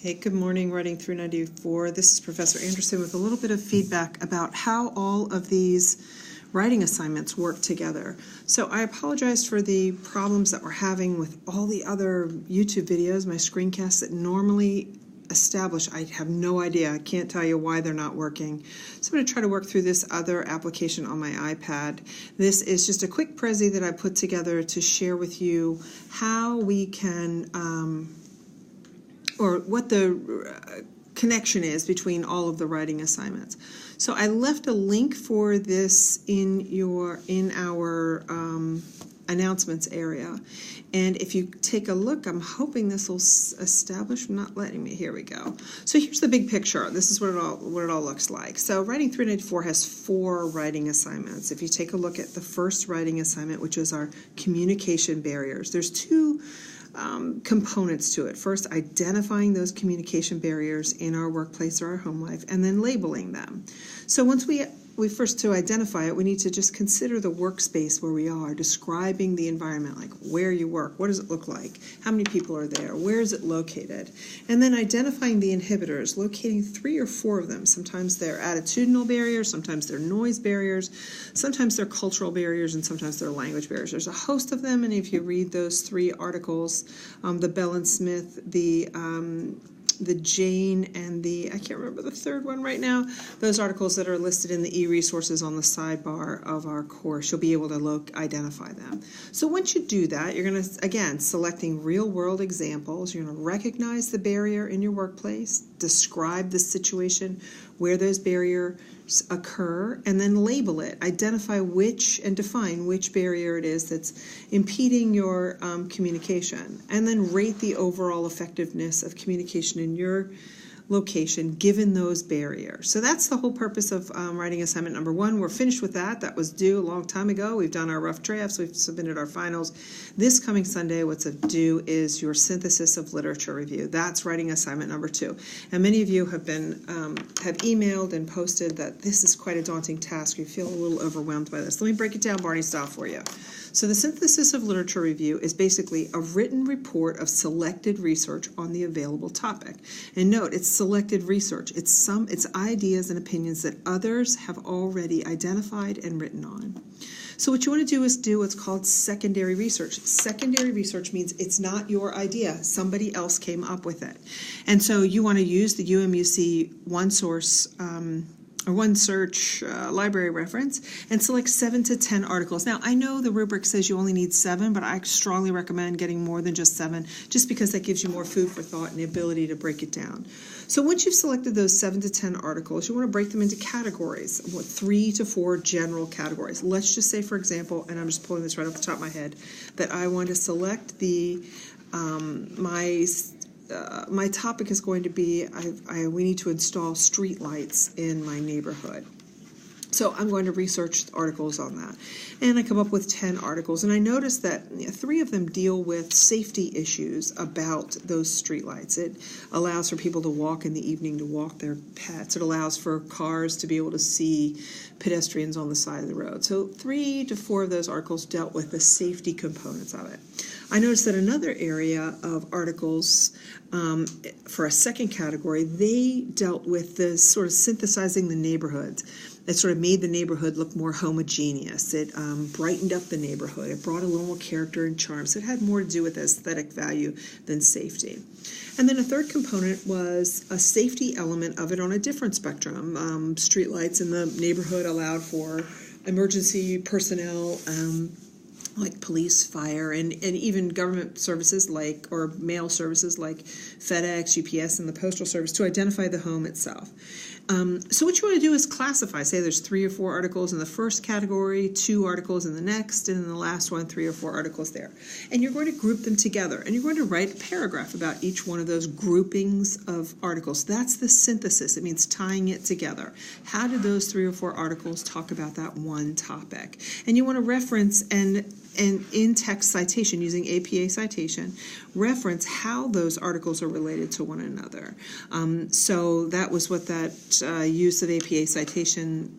Hey, good morning, Writing Through 94. This is Professor Anderson with a little bit of feedback about how all of these writing assignments work together. So I apologize for the problems that we're having with all the other YouTube videos, my screencasts that normally establish. I have no idea. I can't tell you why they're not working. So I'm going to try to work through this other application on my iPad. This is just a quick Prezi that I put together to share with you how we can or what the connection is between all of the writing assignments. So I left a link for this in our announcements area, and if you take a look, I'm hoping this will establish. Not letting me. Here we go. So here's the big picture. This is what it all looks like. So Writing 394 has 4 writing assignments. If you take a look at the first writing assignment, which is our communication barriers, there's 2 components to it. First, identifying those communication barriers in our workplace or our home life, and then labeling them. So once we first, to identify it, we need to just consider the workspace where we are, describing the environment, like where you work, what does it look like, how many people are there, where is it located, and then identifying the inhibitors, locating 3 or 4 of them. Sometimes they're attitudinal barriers, sometimes they're noise barriers, sometimes they're cultural barriers, and sometimes they're language barriers. There's a host of them, and if you read those 3 articles, the Bell and Smith, the Jane, and the, I can't remember the third one right now, those articles that are listed in the e-resources on the sidebar of our course, you'll be able to identify them. So once you do that, you're going to, again, selecting real-world examples. You're going to recognize the barrier in your workplace, describe the situation where those barriers occur, and then label it. Identify and define which barrier it is that's impeding your communication, and then rate the overall effectiveness of communication in your location given those barriers. So that's the whole purpose of writing assignment number 1. We're finished with that. That was due a long time ago. We've done our rough drafts. We've submitted our finals. This coming Sunday, what's due is your synthesis of literature review. That's writing assignment number 2. And many of you have emailed and posted that this is quite a daunting task. You feel a little overwhelmed by this. Let me break it down Barney style for you. So the synthesis of literature review is basically a written report of selected research on the available topic. And note, it's selected research. It's ideas and opinions that others have already identified and written on. So what you want to do is do what's called secondary research. Secondary research means it's not your idea. Somebody else came up with it. And so you want to use the UMUC OneSearch library reference and select 7 to 10 articles. Now, I know the rubric says you only need 7, but I strongly recommend getting more than just 7, just because that gives you more food for thought and the ability to break it down. So once you've selected those 7 to 10 articles, you want to break them into categories, 3 to 4 general categories. Let's just say, for example, and I'm just pulling this right off the top of my head, that I want to select my topic is going to be we need to install street lights in my neighborhood. So I'm going to research articles on that. And I come up with 10 articles. And I noticed that 3 of them deal with safety issues about those streetlights. It allows for people to walk in the evening, to walk their pets. It allows for cars to be able to see pedestrians on the side of the road. So 3 to 4 of those articles dealt with the safety components of it. I noticed that another area of articles for a second category, they dealt with the sort of synthesizing the neighborhoods. It sort of made the neighborhood look more homogeneous. It brightened up the neighborhood. It brought a little more character and charm. So it had more to do with aesthetic value than safety. And then a third component was a safety element of it on a different spectrum. Streetlights in the neighborhood allowed for emergency personnel, like police, fire, and even government services or mail services like FedEx, UPS, and the Postal Service to identify the home itself. So what you want to do is classify. Say there's 3 or 4 articles in the first category, 2 articles in the next, and in the last one, 3 or 4 articles there. And you're going to group them together, and you're going to write a paragraph about each one of those groupings of articles. That's the synthesis. It means tying it together. How did those 3 or 4 articles talk about that one topic? And you want to reference and in-text citation, using APA citation, reference how those articles are related to one another. So that was what that use of APA citation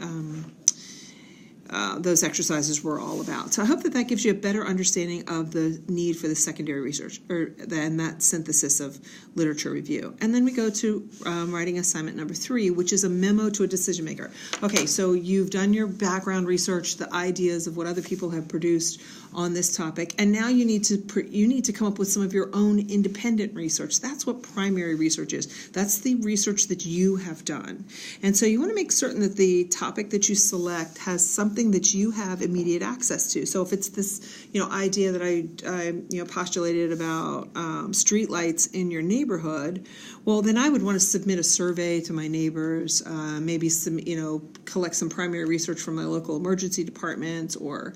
those exercises were all about. So I hope that that gives you a better understanding of the need for the secondary research, and that synthesis of literature review. And then we go to writing assignment number 3, which is a memo to a decision maker. Okay, so you've done your background research, the ideas of what other people have produced on this topic, and now you need to come up with some of your own independent research. That's what primary research is. That's the research that you have done. And so you want to make certain that the topic that you select has something that you have immediate access to. So if it's this, idea that I postulated about street lights in your neighborhood, well, then I would want to submit a survey to my neighbors, maybe some, collect some primary research from my local emergency department, or,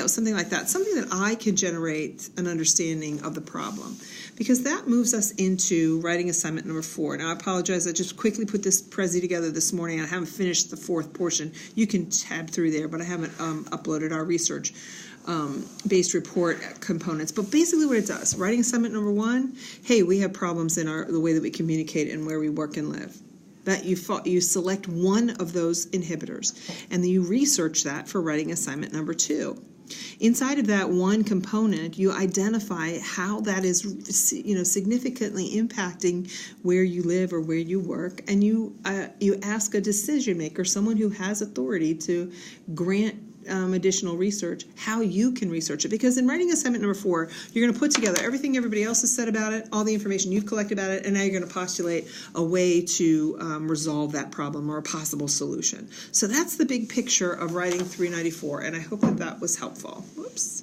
something like that. Something that I can generate an understanding of the problem, because that moves us into writing assignment number 4. Now, I apologize, I just quickly put this Prezi together this morning. I haven't finished the 4th portion. You can tab through there, but I haven't uploaded our research based report components. But basically what it does, writing assignment number 1, hey, we have problems in the way that we communicate and where we work and live. That you select one of those inhibitors, and then you research that for writing assignment number 2. Inside of that one component, you identify how that is, significantly impacting where you live or where you work, and you ask a decision maker, someone who has authority to grant additional research, how you can research it. Because in writing assignment number 4, you're going to put together everything everybody else has said about it, all the information you've collected about it, and now you're going to postulate a way to resolve that problem or a possible solution. So that's the big picture of writing 394, and I hope that that was helpful. Whoops.